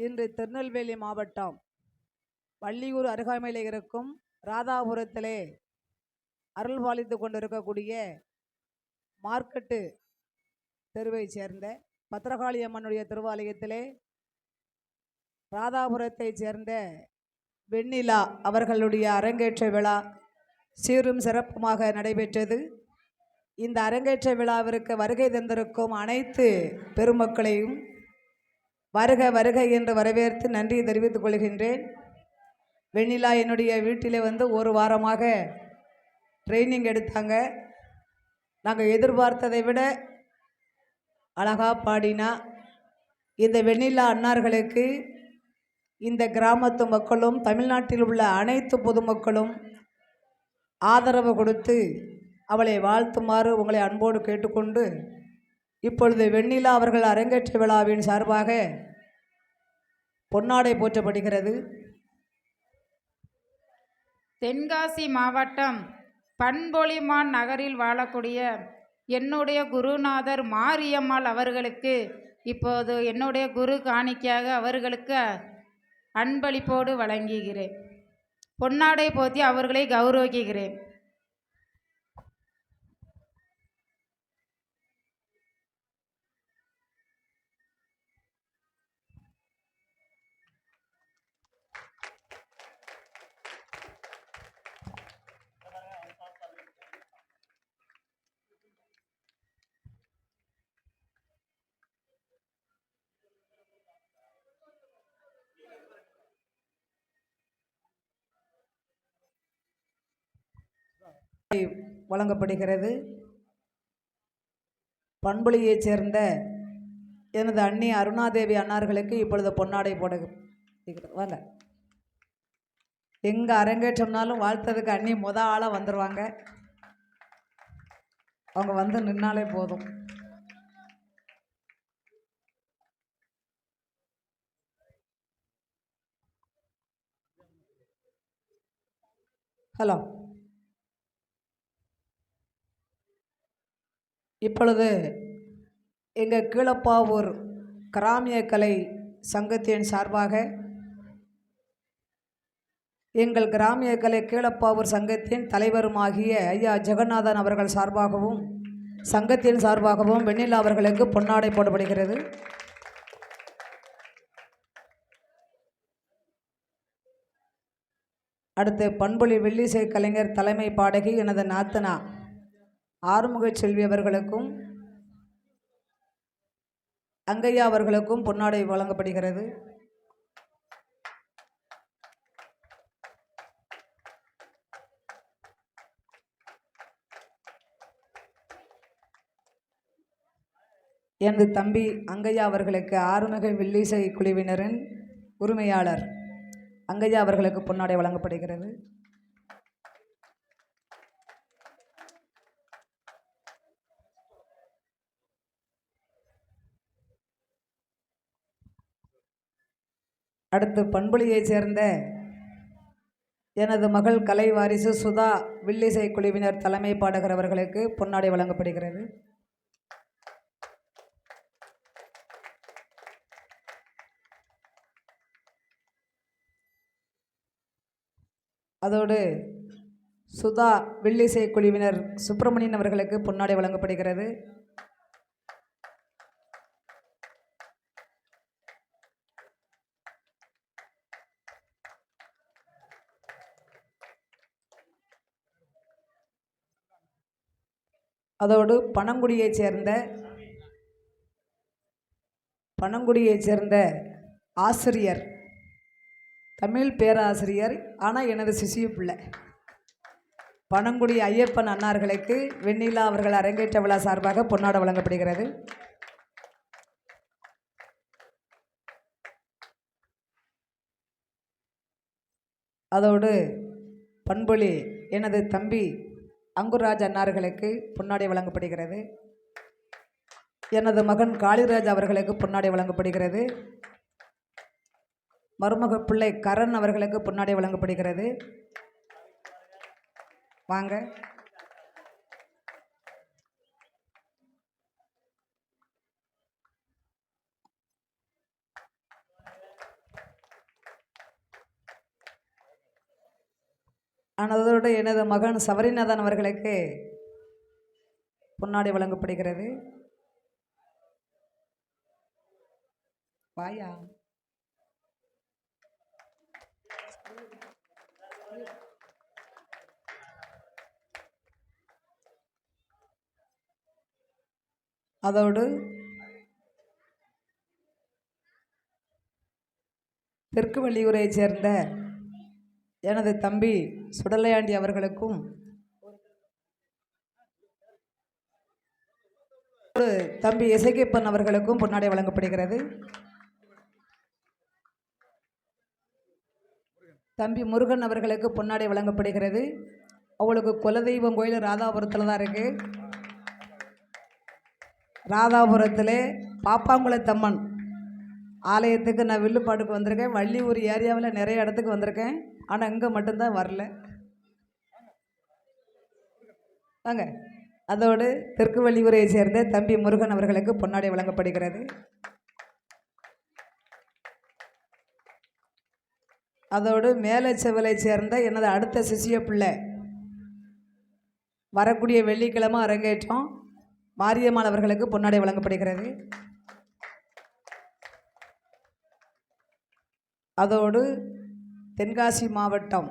இன்று திருநெல்வேலி மாவட்டம் வள்ளியூர் அருகாமையில் இருக்கும் ராதாபுரத்திலே அருள் பாலித்து கொண்டிருக்கக்கூடிய மார்க்கெட்டு தெருவை சேர்ந்த பத்திரகாளி அம்மனுடைய திருவாலயத்திலே ராதாபுரத்தை சேர்ந்த வெண்ணிலா அவர்களுடைய அரங்கேற்ற விழா சீரும் சிறப்புமாக நடைபெற்றது. இந்த அரங்கேற்ற விழாவிற்கு வருகை தந்திருக்கும் அனைத்து பெருமக்களையும் வருக வருக என்று வரவேற்று நன்றி தெரிவித்துக் கொள்கின்றேன். வெண்ணிலா என்னுடைய வீட்டிலே வந்து ஒரு வாரமாக ட்ரைனிங் எடுத்தாங்க. நாங்கள் எதிர்பார்த்ததை விட அழகா பாடினா. இந்த வெண்ணிலா அன்னார்களுக்கு இந்த கிராமத்து மக்களும் தமிழ்நாட்டில் உள்ள அனைத்து பொதுமக்களும் ஆதரவு கொடுத்து அவளை வாழ்த்துமாறு உங்களை அன்போடு கேட்டுக்கொண்டு, இப்பொழுது வெண்ணிலா அவர்கள் அரங்கேற்ற விழாவின் சார்பாக பொன்னாடை போற்றப்படுகிறது. தென்காசி மாவட்டம் பண்பொழிமான் நகரில் வாழக்கூடிய என்னுடைய குருநாதர் மாரியம்மாள் அவர்களுக்கு இப்போது என்னுடைய குரு காணிக்கையாக அவர்களுக்கு அன்பளிப்போடு வழங்குகிறேன். பொன்னாடை போத்தி அவர்களை கௌரவிக்கிறேன். வழங்கப்படுகிறது. பண்பொழியைச் சேர்ந்த எனது அண்ணி அருணாதேவி அன்னார்களுக்கு இப்பொழுது பொன்னாடை போட வாங்க. எங்கே அரங்கேற்றம்னாலும் வாழ்த்ததுக்கு அண்ணி ஆளாக வந்துடுவாங்க. அவங்க வந்து நின்னாலே போதும். ஹலோ, இப்பொழுது எங்கள் கீழப்பாவூர் கிராமிய கலை சங்கத்தின் சார்பாக எங்கள் கிராமிய கலை கீழப்பாவூர் சங்கத்தின் தலைவருமாகிய ஐயா ஜெகநாதன் அவர்கள் சார்பாகவும் சங்கத்தின் சார்பாகவும் வெண்ணிலா அவர்களுக்கு பொன்னாடை போடப்படுகிறது. அடுத்து பண்பொழி வெள்ளிசை கலைஞர் தலைமை பாடகி எனது நாத்தனா ஆறுமுக செல்வி அவர்களுக்கும் அங்கையா அவர்களுக்கும் பொன்னாடை வழங்கப்படுகிறது. எனது தம்பி அங்கையா அவர்களுக்கு ஆறுமுக வெள்ளிசை குழுவினரின் உரிமையாளர் அங்கையா அவர்களுக்கு பொன்னாடை வழங்கப்படுகிறது. அடுத்து பண்பொழியைச் சேர்ந்த எனது மகள் கலை வாரிசு சுதா வில்லிசை குழுவினர் தலைமை பாடகர் அவர்களுக்கு பொன்னாடை வழங்கப்படுகிறது. அதோடு சுதா வில்லிசை குழுவினர் சுப்பிரமணியன் அவர்களுக்கு பொன்னாடை வழங்கப்படுகிறது. அதோடு பனங்குடியைச் சேர்ந்த ஆசிரியர், தமிழ் பேராசிரியர், ஆனால் எனது சிசிய பிள்ளை பனங்குடி ஐயப்பன் அன்னார்களுக்கு வெண்ணிலா அவர்கள் அரங்கேற்ற விழா சார்பாக பொன்னாடை வழங்கப்படுகிறது. அதோடு பண்பொழி எனது தம்பி அங்குராஜ் அன்னார்களுக்கு பொன்னாடை வழங்கப்படுகிறது. எனது மகன் காளிராஜ் அவர்களுக்கு பொன்னாடை வழங்கப்படுகிறது. மருமக பிள்ளை கரண் அவர்களுக்கு பொன்னாடை வழங்கப்படுகிறது. வாங்க. அதோடு எனது மகன் சபரிநாதன் அவர்களுக்கு பொன்னாடை வழங்கப்படுகிறது. வாயா அதோடு தெற்கு வள்ளியூரைச் சேர்ந்த எனது தம்பி சுடலையாண்டி அவர்களுக்கும் தம்பி இசைக்கப்பன் அவர்களுக்கும் பொன்னாடை வழங்கப்படுகிறது. தம்பி முருகன் அவர்களுக்கு பொன்னாடை வழங்கப்படுகிறது. அவளுக்கு குலதெய்வம் கோயில் ராதாபுரத்தில் தான் இருக்குது. ராதாபுரத்தில் பாப்பாங்குளத்தம்மன் ஆலயத்துக்கு நான் வில்லுப்பாட்டுக்கு வந்திருக்கேன். வள்ளியூர் ஏரியாவில் நிறைய இடத்துக்கு வந்திருக்கேன். ஆனால் இங்கே மட்டும்தான் வரல. வாங்க. அதோடு தெற்கு வள்ளியூரை சேர்ந்த தம்பி முருகன் அவர்களுக்கு பொன்னாடை வழங்கப்படுகிறது. அதோடு மேலச்செவலை சேர்ந்த எனது அடுத்த சிசிய பிள்ளை வரக்கூடிய வெள்ளிக்கிழமை அரங்கேற்றம் மாரியம்மாள் அவர்களுக்கு பொன்னாடை வழங்கப்படுகிறது. அதோடு தென்காசி மாவட்டம்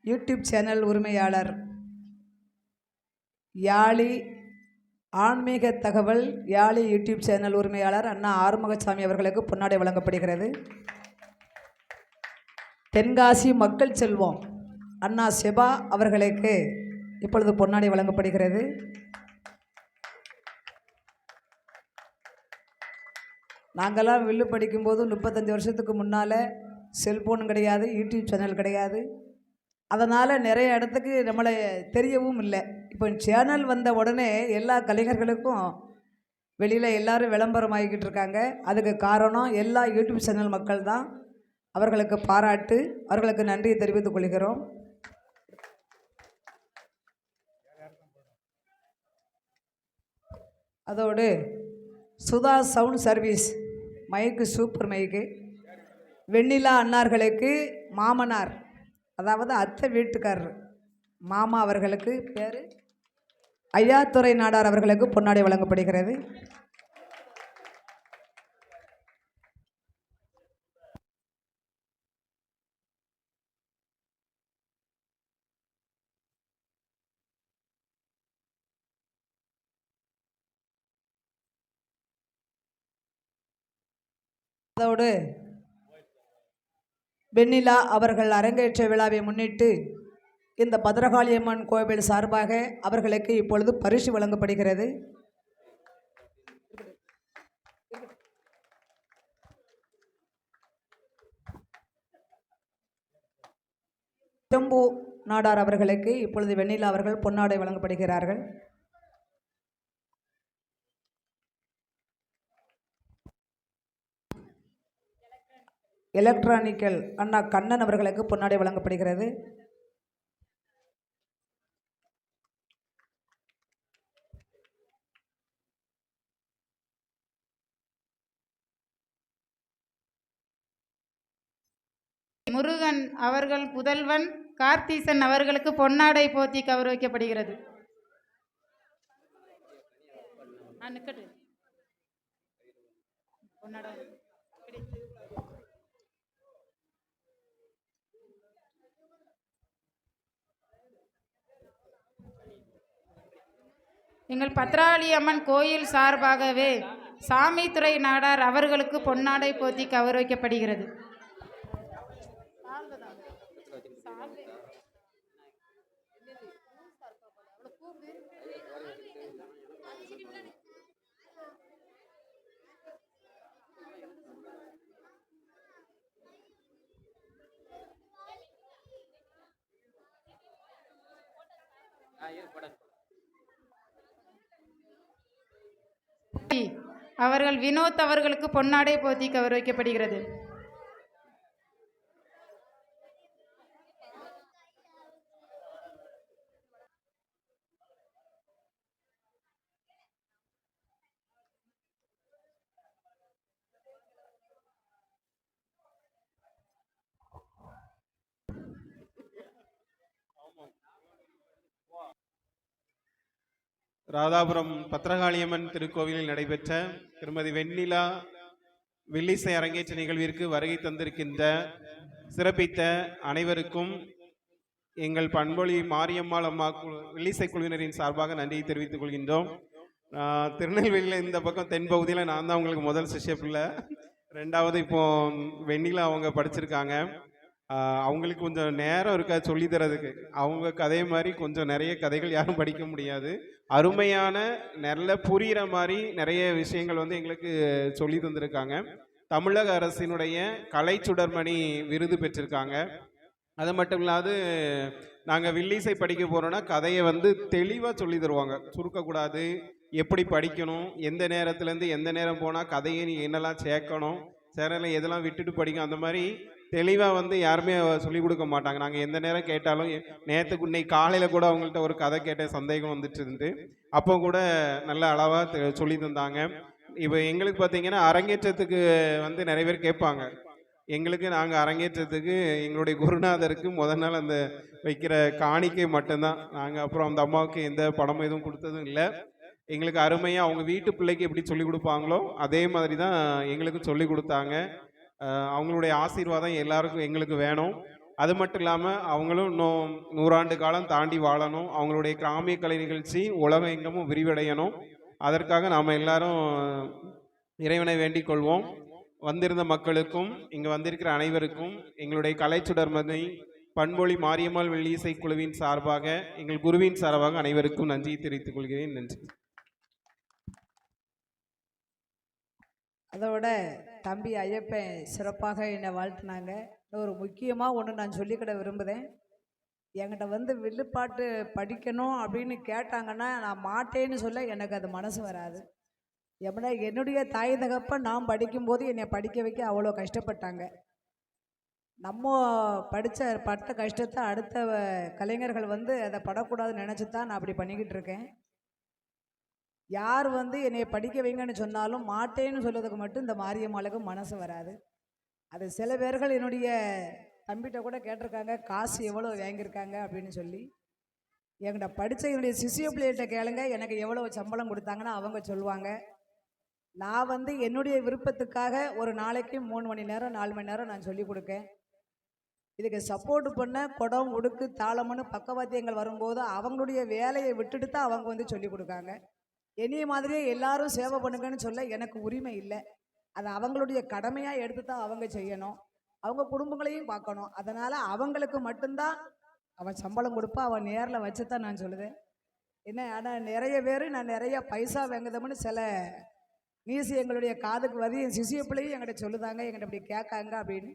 யூடியூப் சேனல் உரிமையாளர் யாழி ஆன்மீக தகவல் யாழி யூடியூப் சேனல் உரிமையாளர் அண்ணா ஆறுமுகசாமி அவர்களுக்கு பொன்னாடை வழங்கப்படுகிறது. தென்காசி மக்கள் செல்வம் அண்ணா செபா அவர்களுக்கு இப்பொழுது பொன்னாடை வழங்கப்படுகிறது. நாங்கள்லாம் வில்லு படிக்கும்போது 35 வருஷத்துக்கு முன்னால் செல்ஃபோன் கிடையாது, யூடியூப் சேனல் கிடையாது. அதனால் நிறைய இடத்துக்கு நம்மளை தெரியவும் இல்லை. இப்போ சேனல் வந்த உடனே எல்லா கலைஞர்களுக்கும் வெளியில் எல்லோரும் விளம்பரம் ஆகிக்கிட்டு இருக்காங்க. அதுக்கு காரணம் எல்லா யூடியூப் சேனல் மக்கள் தான். அவர்களுக்கு பாராட்டு, அவர்களுக்கு நன்றியை தெரிவித்துக் கொள்கிறோம். அதோடு சுதா சவுண்ட் சர்வீஸ் மைக்கு சூப்பர் மைக்கு வெண்ணிலா அன்னார்களுக்கு மாமனார், அதாவது அத்தை வீட்டுக்காரர் மாமா அவர்களுக்கு பேர் ஐயாத்துறை நாடார் அவர்களுக்கு பொன்னாடை வழங்கப்படுகிறது. அதோடு வெண்ணிலா அவர்கள் அரங்கேற்ற விழாவை முன்னிட்டு இந்த பத்ரகாளியம்மன் கோவில் சார்பாக அவர்களுக்கு இப்பொழுது பரிசு வழங்கப்படுகிறது. செம்பு நாடார் அவர்களுக்கு இப்பொழுது வெண்ணிலா அவர்கள் பொன்னாடை வழங்கப்படுகிறார்கள். எலக்ட்ரானிக்கல் அண்ணா கண்ணன் அவர்களுக்கு பொன்னாடை வழங்கப்படுகிறது. முருகன் அவர்கள் புதல்வன் கார்த்தீசன் அவர்களுக்கு பொன்னாடை போத்தி கௌரவிக்கப்படுகிறது. எங்கள் பத்ராளியம்மன் கோயில் சார்பாகவே சாமித்துறை நாடார் அவர்களுக்கு பொன்னாடை போத்தி கௌரவிக்கப்படுகிறது. அவர்கள் வினோத் அவர்களுக்கு பொன்னாடை போத்தி கௌரவிக்கப்படுகிறது. ராதாபுரம் பத்ரகாளியம்மன் திருக்கோவிலில் நடைபெற்ற திருமதி வெண்ணிலா வில்லிசை அரங்கேற்ற நிகழ்விற்கு வருகை தந்திருக்கின்ற சிறப்பித்த அனைவருக்கும் எங்கள் பண்பொழி மாரியம்மாள் அம்மா வில்லிசை குழுவினரின் சார்பாக நன்றியை தெரிவித்துக் கொள்கின்றோம். திருநெல்வேலியில் இந்த பக்கம் தென் பகுதியில் நான் தான் உங்களுக்கு முதல் சிஷ்ய பிள்ளை. ரெண்டாவது இப்போ வெண்ணிலா அவங்க படிச்சிருக்காங்க. அவங்களுக்கு கொஞ்சம் நேரம் இருக்காது சொல்லி தரதுக்கு. அவங்க கதை மாதிரி கொஞ்சம் நிறைய கதைகள் யாரும் படிக்க முடியாது. அருமையான நல்ல புரிகிற மாதிரி நிறைய விஷயங்கள் வந்து எங்களுக்கு சொல்லி தந்திருக்காங்க. தமிழக அரசினுடைய கலை சுடர்மணி விருது பெற்றிருக்காங்க. அது மட்டும் இல்லாது நாங்கள் வில்லிசை படிக்க போகிறோன்னா கதையை வந்து தெளிவாக சொல்லி தருவாங்க. சுருக்கக்கூடாது, எப்படி படிக்கணும், எந்த நேரத்துலேருந்து எந்த நேரம் போனால் கதையை நீ என்னெல்லாம் சேர்க்கணும், சேனலில் எதெல்லாம் விட்டுட்டு படிக்கும், அந்த மாதிரி தெளிவாக வந்து யாருமே சொல்லிக் கொடுக்க மாட்டாங்க. நாங்கள் எந்த நேரம் கேட்டாலும் நேற்றுக்கு இன்னைக்கு காலையில் கூட அவங்கள்ட்ட ஒரு கதை கேட்ட சந்தேகம் வந்துட்டு இருந்து அப்போ கூட நல்ல அளவாக சொல்லி தந்தாங்க. இப்போ எங்களுக்கு பார்த்தீங்கன்னா அரங்கேற்றத்துக்கு வந்து நிறைய பேர் கேட்பாங்க. எங்களுக்கு நாங்கள் அரங்கேற்றத்துக்கு எங்களுடைய குருநாதருக்கு முதல் நாள் அந்த வைக்கிற காணிக்கை மட்டும்தான். நாங்கள் அப்புறம் அந்த அம்மாவுக்கு எந்த பணமும் எதுவும் கொடுத்ததும் இல்லை. எங்களுக்கு அருமையாக அவங்க வீட்டு பிள்ளைக்கு எப்படி சொல்லிக் கொடுப்பாங்களோ அதே மாதிரி தான் எங்களுக்கும் சொல்லி கொடுத்தாங்க. அவங்களுடைய ஆசீர்வாதம் எல்லாருக்கும் எங்களுக்கு வேணும். அது மட்டும் இல்லாமல் அவங்களும் இன்னும் 100 ஆண்டு காலம் தாண்டி வாழணும். அவங்களுடைய கிராமிய கலை நிகழ்ச்சி உலகம் எங்கமும் விரிவடையணும். அதற்காக நாம் எல்லாரும் இறைவனை வேண்டிக் கொள்வோம். வந்திருந்த மக்களுக்கும் இங்கே வந்திருக்கிற அனைவருக்கும் எங்களுடைய கலைச்சுடர்மணி பண்பொழி மாரியம்மாள் வெள்ளிசை குழுவின் சார்பாக எங்கள் குருவின் சார்பாக அனைவருக்கும் நன்றியை தெரிவித்துக் கொள்கிறேன். நன்றி. அதோட தம்பி ஐயப்பன் சிறப்பாக என்னை வாழ்த்தினாங்க. ஒரு முக்கியமாக ஒன்று நான் சொல்லிக்கிட விரும்புகிறேன். என்கிட்ட வந்து வில்லுப்பாட்டு படிக்கணும் அப்படின்னு கேட்டாங்கன்னா நான் மாட்டேன்னு சொல்ல எனக்கு அது மனசு வராது. எப்படின்னா என்னுடைய தாய் தகப்பன் நான் படிக்கும்போது என்னை படிக்க வைக்க அவ்வளோ கஷ்டப்பட்டாங்க. நம்ம பட்ட கஷ்டத்தை அடுத்த கலைஞர்கள் வந்து அதை படக்கூடாதுன்னு நினச்சி தான் நான் அப்படி பண்ணிக்கிட்டு இருக்கேன். யார் வந்து என்னை படிக்க வைங்கன்னு சொன்னாலும் மாட்டேன்னு சொல்கிறதுக்கு மட்டும் இந்த மாரியம்மாளுக்கு மனசு வராது. அது சில பேர்கள் என்னுடைய தம்பிகிட்ட கூட கேட்டிருக்காங்க, காசு எவ்வளோ வாங்கியிருக்காங்க அப்படின்னு சொல்லி. என்கிட்ட படித்த என்னுடைய சிசிய பிள்ளைகிட்ட கேளுங்க, எனக்கு எவ்வளோ சம்பளம் கொடுத்தாங்கன்னு அவங்க சொல்லுவாங்க. நான் வந்து என்னுடைய விருப்பத்துக்காக ஒரு நாளைக்கு 3 மணி நேரம் 4 மணி நேரம் நான் சொல்லி கொடுக்கேன். இதுக்கு சப்போர்ட் பண்ண குடம் உடுக்கு தாளம்னு பக்கவாத்தியங்கள் வரும்போது அவங்களுடைய வேலையை விட்டுட்டு தான் அவங்க வந்து சொல்லி கொடுக்காங்க. என்னைய மாதிரியே எல்லாரும் சேவை பண்ணுங்கன்னு சொல்ல எனக்கு உரிமை இல்லை. அது அவங்களுடைய கடமையாக எடுத்து தான் அவங்க செய்யணும். அவங்க குடும்பங்களையும் பார்க்கணும். அதனால் அவங்களுக்கு மட்டும்தான் அவன் சம்பளம் கொடுப்பா. அவன் நேரில் வச்சு தான் நான் சொல்லுவேன். என்ன ஆனால் நிறைய பேர் நான் நிறைய பைசா வாங்குதோம்னு சில நியூஸ் எங்களுடைய காதுக்கு வருது. என் சிசிய பிள்ளையும் என்கிட்ட சொல்லுதாங்க, என்கிட்ட இப்படி கேட்காங்க அப்படின்னு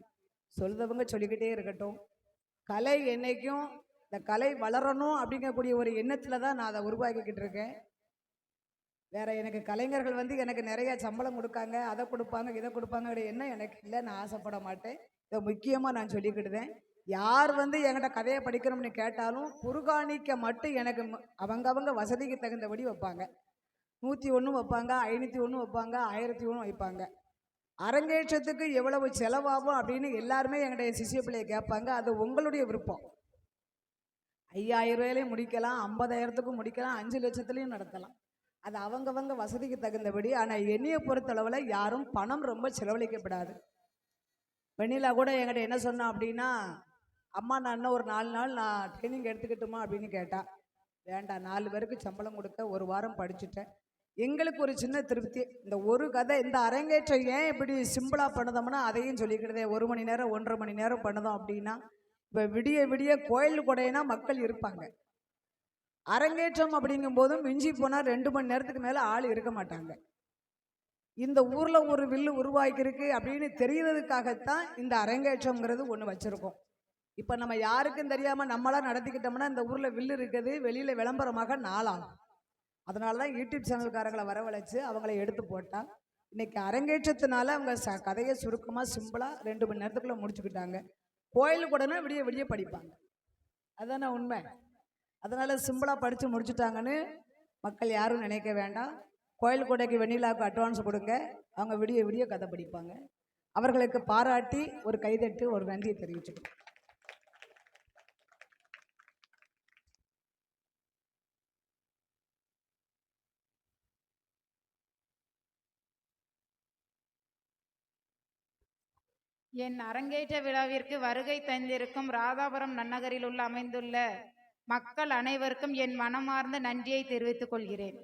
சொல்லுதவங்க சொல்லிக்கிட்டே இருக்கட்டும். கலை என்னைக்கும் இந்த கலை வளரணும் அப்படிங்கக்கூடிய ஒரு எண்ணத்தில் தான் நான் அதை உருவாக்கிக்கிட்டு இருக்கேன். வேற எனக்கு கலைஞர்கள் வந்து எனக்கு நிறைய சம்பளம் கொடுக்காங்க, அதை கொடுப்பாங்க, இதை கொடுப்பாங்க என்ன எனக்கு இல்லை. நான் ஆசைப்பட மாட்டேன். இதை முக்கியமாக நான் சொல்லிக்கிட்டுதேன். யார் வந்து என்கிட்ட கதையை படிக்கணும்னு கேட்டாலும் குறுகாணிக்க மட்டும் எனக்கு அவங்க வசதிக்கு தகுந்தபடி வைப்பாங்க. 101 வைப்பாங்க, 501 வைப்பாங்க, 1001 வைப்பாங்க. அரங்கேற்றத்துக்கு எவ்வளவு செலவாகும் அப்படின்னு எல்லாருமே என்கிட்ட சிசிய பிள்ளையை கேட்பாங்க. அது உங்களுடைய விருப்பம். 5000 ரூபாயிலையும் முடிக்கலாம், 50,000த்துக்கும் முடிக்கலாம், 5 லட்சத்துலையும் நடத்தலாம். அது அவங்கவங்க வசதிக்கு தகுந்தபடி. ஆனால் என்னையை பொறுத்தளவில் யாரும் பணம் ரொம்ப செலவழிக்கப்படாது. வெண்ணிலா கூட என்கிட்ட என்ன சொன்னா அப்படின்னா, அம்மா நான் இன்னும் ஒரு 4 நாள் நான் ட்ரைனிங் எடுத்துக்கிட்டுமா அப்படின்னு கேட்டா. வேண்டாம், 4 பேருக்கு சம்பளம் கொடுக்க 1 வாரம் படிச்சுட்டேன். எங்களுக்கு ஒரு சின்ன திருப்தி. இந்த ஒரு கதை இந்த அரங்கேற்றம் ஏன் இப்படி சிம்பிளாக பண்ணுதோம்னா அதையும் சொல்லிக்கிட்டதே. 1 மணி நேரம் 1.5 மணி நேரம் பண்ணுதோம் அப்படின்னா இப்போ விடிய விடிய கோயில் கொடையினா மக்கள் இருப்பாங்க. அரங்கேற்றம் அப்படிங்கும் போதும் மிஞ்சி போனால் 2 மணி நேரத்துக்கு மேலே ஆள் இருக்க மாட்டாங்க. இந்த ஊரில் ஒரு வில்லு உருவாக்கியிருக்கு அப்படின்னு தெரியறதுக்காகத்தான் இந்த அரங்கேற்றம்ங்கிறது ஒன்று வச்சுருக்கோம். இப்போ நம்ம யாருக்கும் தெரியாமல் நம்மளாம் நடத்திக்கிட்டோம்னா இந்த ஊரில் வில்லு இருக்குது, வெளியில் விளம்பரமாக நாளாகும். அதனால தான் யூடியூப் சேனல்காரங்களை வரவழைச்சு அவங்கள எடுத்து போட்டால் இன்றைக்கி அரங்கேற்றத்தினால அவங்க கதையை சுருக்கமாக சிம்பிளாக 2 மணி நேரத்துக்குள்ளே முடிச்சுக்கிட்டாங்க. கோயில் கூடனா விடிய விடிய படிப்பாங்க. அதுதானே உண்மை. அதனால் சிம்பிளாக படித்து முடிச்சுட்டாங்கன்னு மக்கள் யாரும் நினைக்க வேண்டாம். கோயில் கூடைக்கு வெண்ணிலாவுக்கு அட்வான்ஸ் கொடுங்க, அவங்க விடிய விடிய கதை படிப்பாங்க. அவர்களுக்கு பாராட்டி ஒரு கைதட்டு ஒரு நன்றியை தெரிவிச்சுக்கணும். என் அரங்கேற்ற விழாவிற்கு வருகை தந்திருக்கும் ராதாபுரம் நன்னகரில் அமைந்துள்ள மக்கள் அனைவருக்கும் என் மனமார்ந்த நன்றியை தெரிவித்துக் கொள்கிறேன்.